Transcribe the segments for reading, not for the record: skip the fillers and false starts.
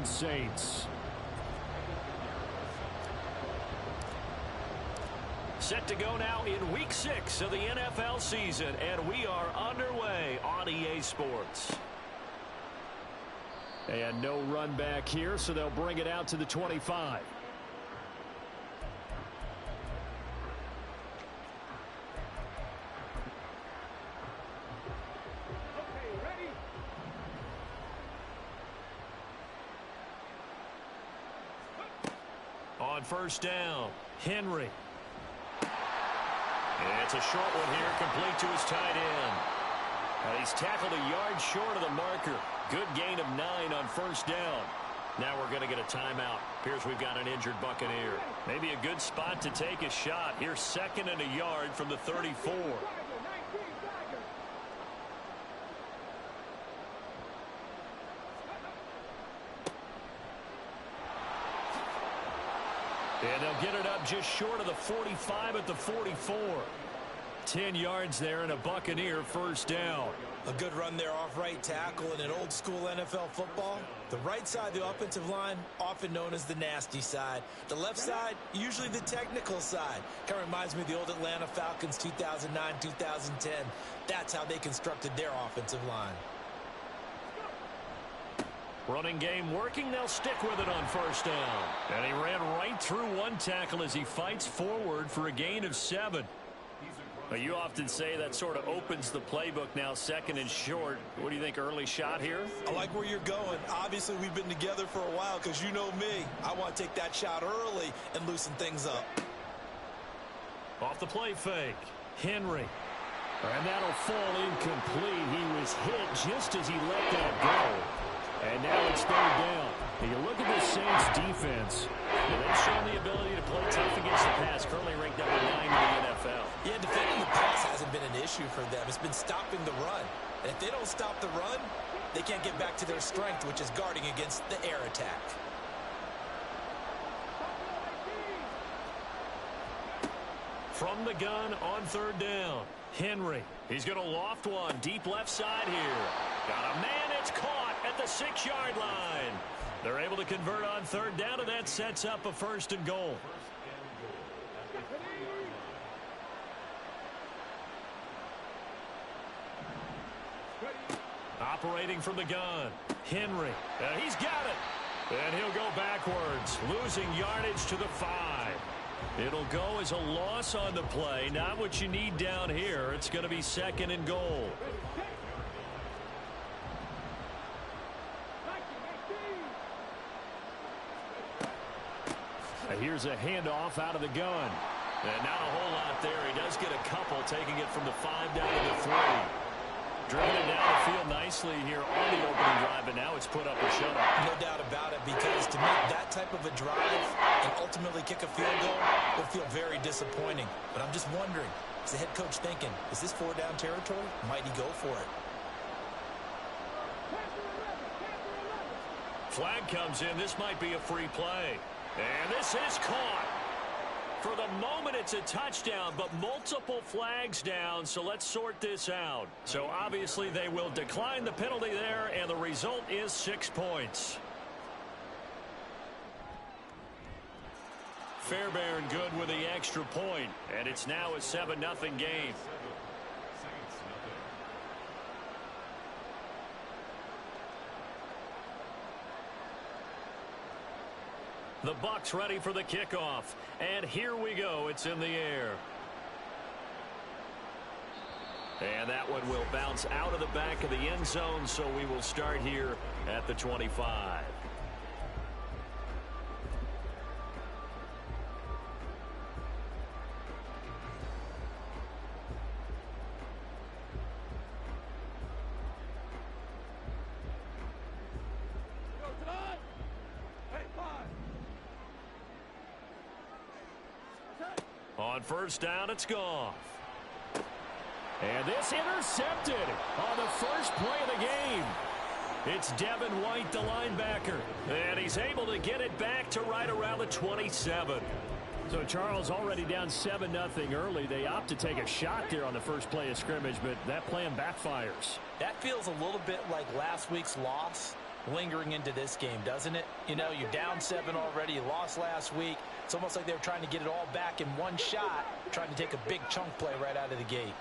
Orleans Saints. Set to go now in Week 6 of the NFL season, and we are underway on EA Sports. And no run back here, so they'll bring it out to the 25. On first down, Henry. And it's a short one here, complete to his tight end. And he's tackled a yard short of the marker. Good gain of 9 on first down. Now we're going to get a timeout. Appears we've got an injured Buccaneer. Maybe a good spot to take a shot. Here's 2nd and a yard from the 34. And they'll get it up just short of the 45 at the 44. 10 yards there and a Buccaneer first down. A good run there off right tackle in an old school NFL football. The right side of the offensive line, often known as the nasty side. The left side, usually the technical side. Kind of reminds me of the old Atlanta Falcons 2009, 2010. That's how they constructed their offensive line. Running game working. They'll stick with it on first down. And he ran right through one tackle as he fights forward for a gain of 7. But you often say that sort of opens the playbook now, 2nd and short. What do you think, early shot here? I like where you're going. Obviously, we've been together for a while because you know me. I want to take that shot early and loosen things up. Off the play fake. Henry. And that'll fall incomplete. He was hit just as he let that go. And now it's 3rd down. And you look at the Saints defense, and they've shown the ability to play tough against the pass, currently ranked number 9 in the NFL. Yeah, defending the pass hasn't been an issue for them. It's been stopping the run. And if they don't stop the run, they can't get back to their strength, which is guarding against the air attack. From the gun on 3rd down, Henry. He's going to loft one deep left side here. Got a man, it's caught at the 6-yard line. They're able to convert on 3rd down, and that sets up a 1st and goal. Operating from the gun, Henry. He's got it. And he'll go backwards, losing yardage to the 5. It'll go as a loss on the play. Not what you need down here. It's going to be 2nd and goal. Here's a handoff out of the gun. And not a whole lot there. He does get a couple, taking it from the 5 down to the 3. Driven it down the field nicely here on the opening drive, but now it's put up or shut up. No doubt about it, because to make that type of a drive and ultimately kick a field goal will feel very disappointing. But I'm just wondering, is the head coach thinking, is this 4-down territory? Might he go for it? Flag comes in. This might be a free play. And this is caught. For the moment, it's a touchdown, but multiple flags down, so let's sort this out. So obviously they will decline the penalty there, and the result is 6 points. Fairbairn good with the extra point, and it's now a 7-0 game. The Bucs ready for the kickoff. And here we go. It's in the air. And that one will bounce out of the back of the end zone, so we will start here at the 25. On first down, it's Goff. And this intercepted on the first play of the game. It's Devin White, the linebacker. And he's able to get it back to right around the 27. So Charles already down 7-0 early. They opt to take a shot there on the first play of scrimmage, but that plan backfires. That feels a little bit like last week's loss lingering into this game, doesn't it? You know, you're down 7 already. You lost last week. It's almost like they were trying to get it all back in one shot, trying to take a big chunk play right out of the gate.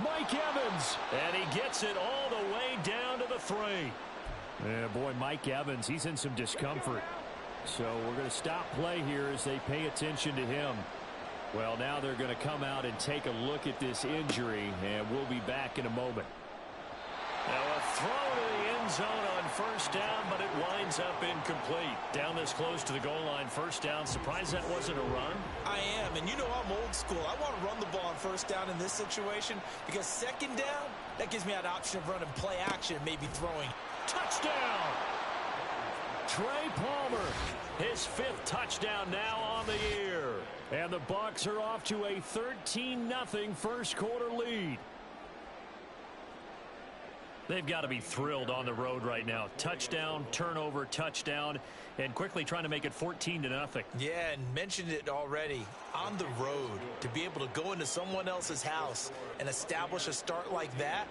Mike Evans, and he gets it all the way down to the 3. Yeah, boy, Mike Evans, he's in some discomfort. So we're going to stop play here as they pay attention to him. Well, now they're going to come out and take a look at this injury, and we'll be back in a moment. Now a throw to the end zone on first down, but it winds up incomplete. Down this close to the goal line, first down. Surprised that wasn't a run? I am, and you know I'm old school. I want to run the ball on first down in this situation because second down, that gives me that option of running play action and maybe throwing. Touchdown! Trey Palmer, his 5th touchdown now on the year. And the Bucs are off to a 13-0 first quarter lead. They've got to be thrilled on the road right now. Touchdown, turnover, touchdown, and quickly trying to make it 14-0. Yeah, and mentioned it already. On the road, to be able to go into someone else's house and establish a start like that,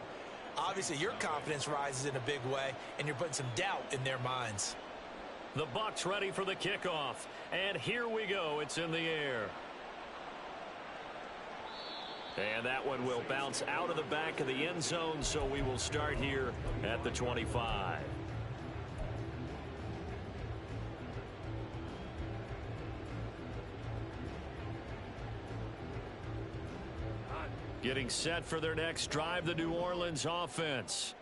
obviously your confidence rises in a big way, and you're putting some doubt in their minds. The Bucs ready for the kickoff, and here we go. It's in the air. And that one will bounce out of the back of the end zone, so we will start here at the 25. Getting set for their next drive, the New Orleans offense.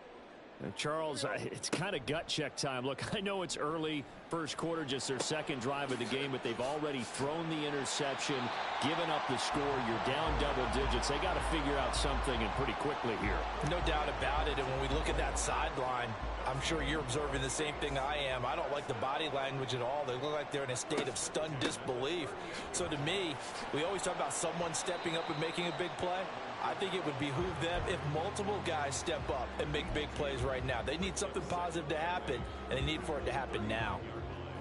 Charles, it's kind of gut check time. Look, I know it's early, first quarter, just their second drive of the game, but they've already thrown the interception, given up the score. You're down double digits. They got to figure out something, and pretty quickly here. No doubt about it, and when we look at that sideline, I'm sure you're observing the same thing I am. I don't like the body language at all. They look like they're in a state of stunned disbelief. So to me, we always talk about someone stepping up and making a big play. I think it would behoove them if multiple guys step up and make big plays right now. They need something positive to happen, and they need for it to happen now.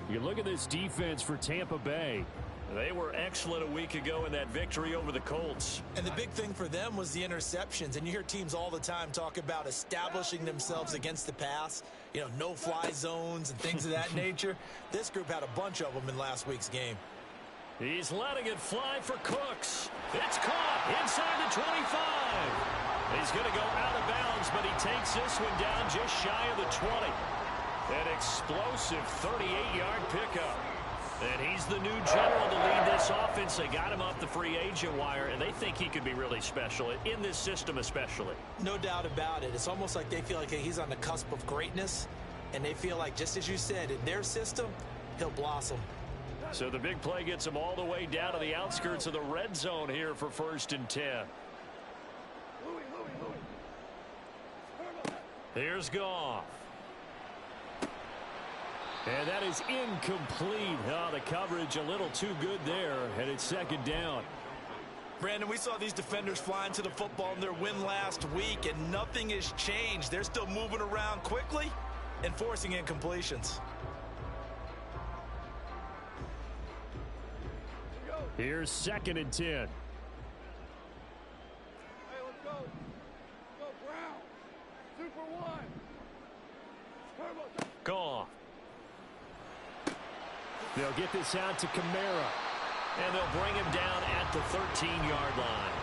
You look at this defense for Tampa Bay. They were excellent a week ago in that victory over the Colts. And the big thing for them was the interceptions. And you hear teams all the time talk about establishing themselves against the pass, you know, no-fly zones and things of that nature. This group had a bunch of them in last week's game. He's letting it fly for Cooks. It's caught inside the 25. He's going to go out of bounds, but he takes this one down just shy of the 20. An explosive 38-yard pickup. And he's the new general to lead this offense. They got him off the free agent wire, and they think he could be really special, in this system especially. No doubt about it. It's almost like they feel like he's on the cusp of greatness, and they feel like, just as you said, in their system, he'll blossom. So the big play gets him all the way down to the outskirts of the red zone here for 1st and 10. Here's Goff. And that is incomplete. Oh, the coverage a little too good there, and it's 2nd down. Brandon, we saw these defenders flying to the football in their win last week, and nothing has changed. They're still moving around quickly and forcing incompletions. Here's 2nd and 10. Hey, let's go. Go, Brown. 2 for 1. Turbo. Goff. They'll get this out to Kamara. And they'll bring him down at the 13-yard line.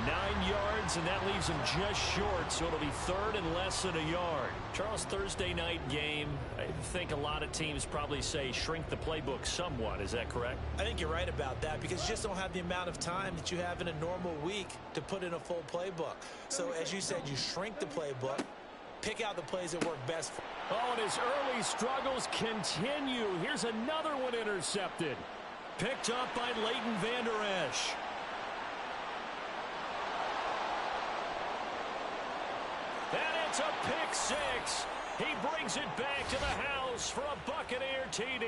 9 yards, and that leaves him just short, so it'll be 3rd and less than a yard. Charles, Thursday night game, I think a lot of teams probably say shrink the playbook somewhat. Is that correct? I think you're right about that because you just don't have the amount of time that you have in a normal week to put in a full playbook. So, as you said, you shrink the playbook, pick out the plays that work best for. Oh, and his early struggles continue. Here's another one intercepted. Picked up by Leighton Vander Esch. And it's a pick 6. He brings it back to the house for a Buccaneer TD.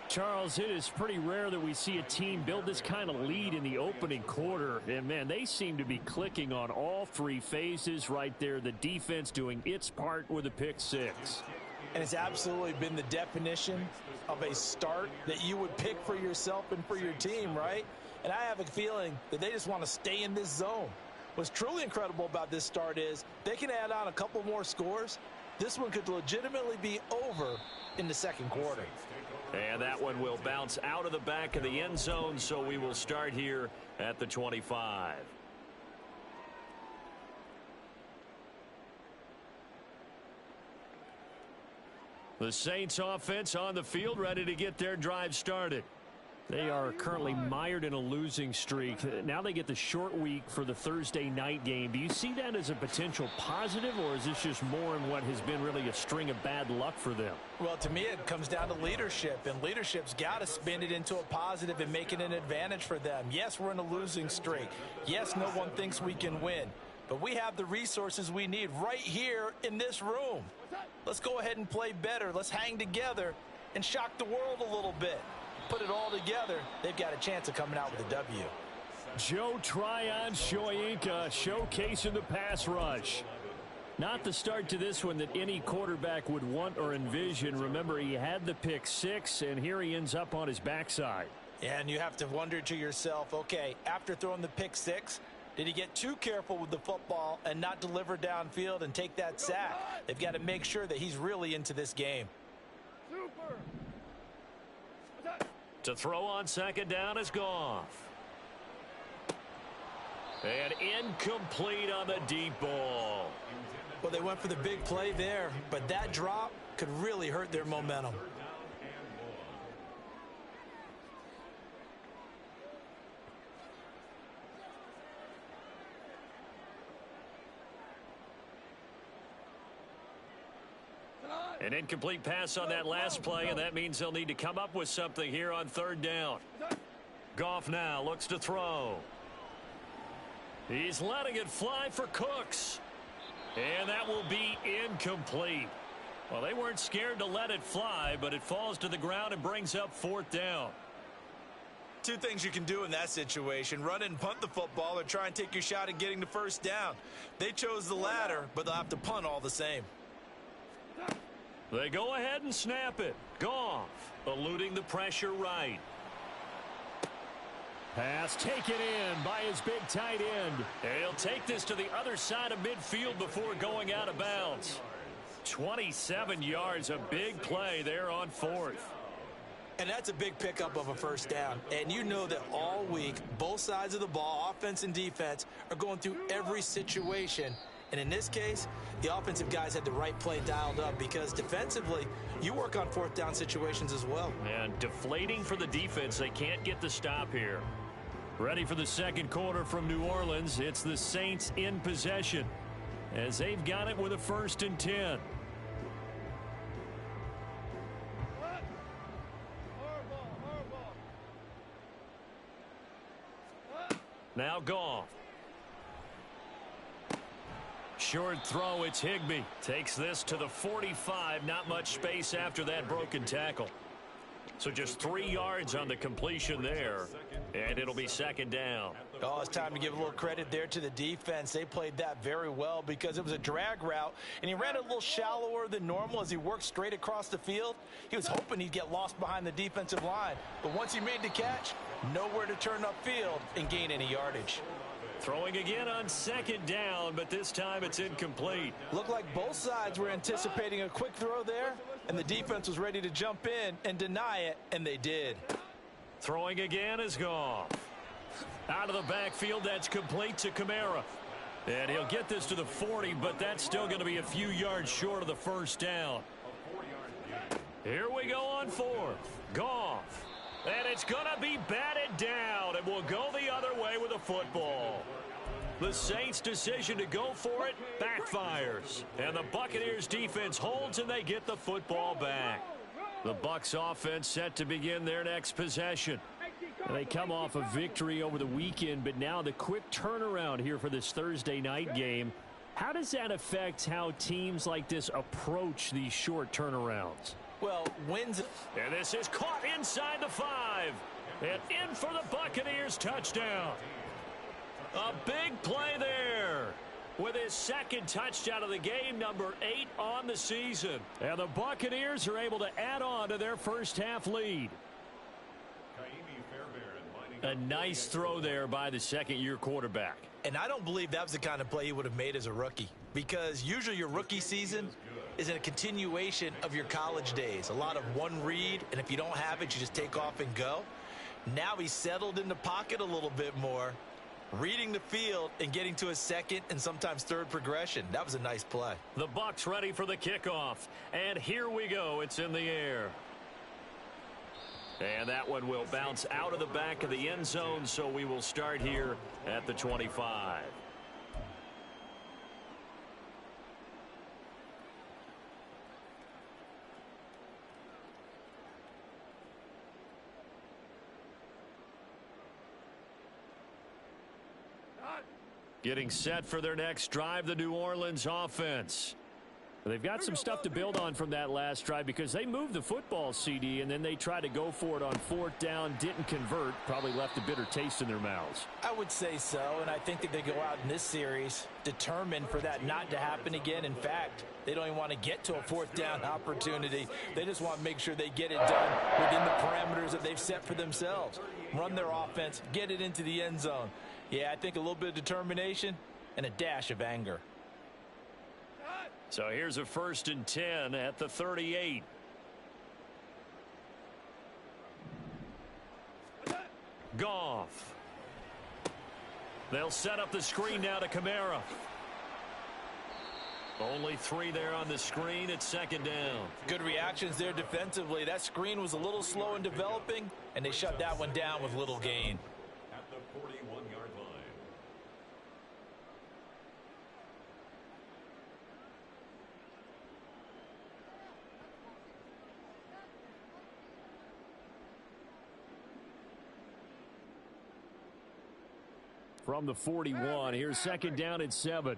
Charles, it is pretty rare that we see a team build this kind of lead in the opening quarter. And, man, they seem to be clicking on all 3 phases right there. The defense doing its part with a pick 6. And it's absolutely been the definition of a start that you would pick for yourself and for your team, right? And I have a feeling that they just want to stay in this zone. What's truly incredible about this start is they can add on a couple more scores. This one could legitimately be over in the second quarter. And that one will bounce out of the back of the end zone, so we will start here at the 25. The Saints offense on the field, ready to get their drive started. They are currently mired in a losing streak. Now they get the short week for the Thursday night game. Do you see that as a potential positive, or is this just more in what has been really a string of bad luck for them? Well, to me, it comes down to leadership, and leadership's got to spin it into a positive and make it an advantage for them. Yes, we're in a losing streak. Yes, no one thinks we can win, but we have the resources we need right here in this room. Let's go ahead and play better. Let's hang together and shock the world a little bit. Put it all together, they've got a chance of coming out with a W. Joe Tryon-Shoyinka showcasing the pass rush. Not the start to this one that any quarterback would want or envision. Remember, he had the pick six, and here he ends up on his backside. And you have to wonder to yourself, okay, after throwing the pick six, did he get too careful with the football and not deliver downfield and take that sack? They've got to make sure that he's really into this game. Super. To throw on second down is Goff. And incomplete on the deep ball. Well, they went for the big play there, but that drop could really hurt their momentum. An incomplete pass on that last play, and that means they'll need to come up with something here on third down. Goff now looks to throw. He's letting it fly for Cooks. And that will be incomplete. Well, they weren't scared to let it fly, but it falls to the ground and brings up fourth down. Two things you can do in that situation: run and punt the football, or try and take your shot at getting the first down. They chose the latter, but they'll have to punt all the same. They go ahead and snap it. Goff eluding the pressure right. Pass taken in by his big tight end. And he'll take this to the other side of midfield before going out of bounds. 27 yards, a big play there on fourth. And that's a big pickup of a first down. And you know that all week, both sides of the ball, offense and defense, are going through every situation. And in this case, the offensive guys had the right play dialed up, because defensively, you work on fourth down situations as well. And deflating for the defense. They can't get the stop here. Ready for the second quarter from New Orleans. It's the Saints in possession as they've got it with a 1st and 10. Now Goff. Short throw, it's Higbee. Takes this to the 45. Not much space after that broken tackle. So just 3 yards on the completion there. And it'll be second down. Oh, it's time to give a little credit there to the defense. They played that very well, because it was a drag route, and he ran it a little shallower than normal as he worked straight across the field. He was hoping he'd get lost behind the defensive line. But once he made the catch, nowhere to turn upfield and gain any yardage. Throwing again on second down, but this time it's incomplete. Looked like both sides were anticipating a quick throw there, and the defense was ready to jump in and deny it, and they did. Throwing again is Goff. Out of the backfield, that's complete to Kamara. And he'll get this to the 40, but that's still going to be a few yards short of the first down. Here we go on fourth. Goff. And it's going to be batted down, and we'll go the other way with a football. The Saints' decision to go for it backfires. And the Buccaneers' defense holds, and they get the football back. The Bucs offense set to begin their next possession. And they come off a victory over the weekend, but now the quick turnaround here for this Thursday night game. How does that affect how teams like this approach these short turnarounds? Well, wins. And this is caught inside the 5. And in for the Buccaneers touchdown. A big play there with his second touchdown of the game, number 8 on the season. And the Buccaneers are able to add on to their first half lead. A nice throw there by the second-year quarterback. And I don't believe that was the kind of play he would have made as a rookie, because usually your rookie season is in a continuation of your college days. A lot of one read, and if you don't have it, you just take off and go. Now he's settled in the pocket a little bit more, reading the field and getting to a second and sometimes third progression. That was a nice play. The Bucs ready for the kickoff. And here we go. It's in the air. And that one will bounce out of the back of the end zone, so we will start here at the 25. Getting set for their next drive, the New Orleans offense. They've got some stuff to build on from that last drive because they moved the football, CD, and then they tried to go for it on fourth down, didn't convert, probably left a bitter taste in their mouths. I would say so, and I think that they go out in this series determined for that not to happen again. In fact, they don't even want to get to a fourth down opportunity. They just want to make sure they get it done within the parameters that they've set for themselves. Run their offense, get it into the end zone. Yeah, I think a little bit of determination and a dash of anger. So here's a 1st and 10 at the 38. Goff. They'll set up the screen now to Kamara. Only 3 there on the screen at 2nd down. Good reactions there defensively. That screen was a little slow in developing, and they shut that one down with little gain. At the 41-yard line. From the 41, here's 2nd down at 7.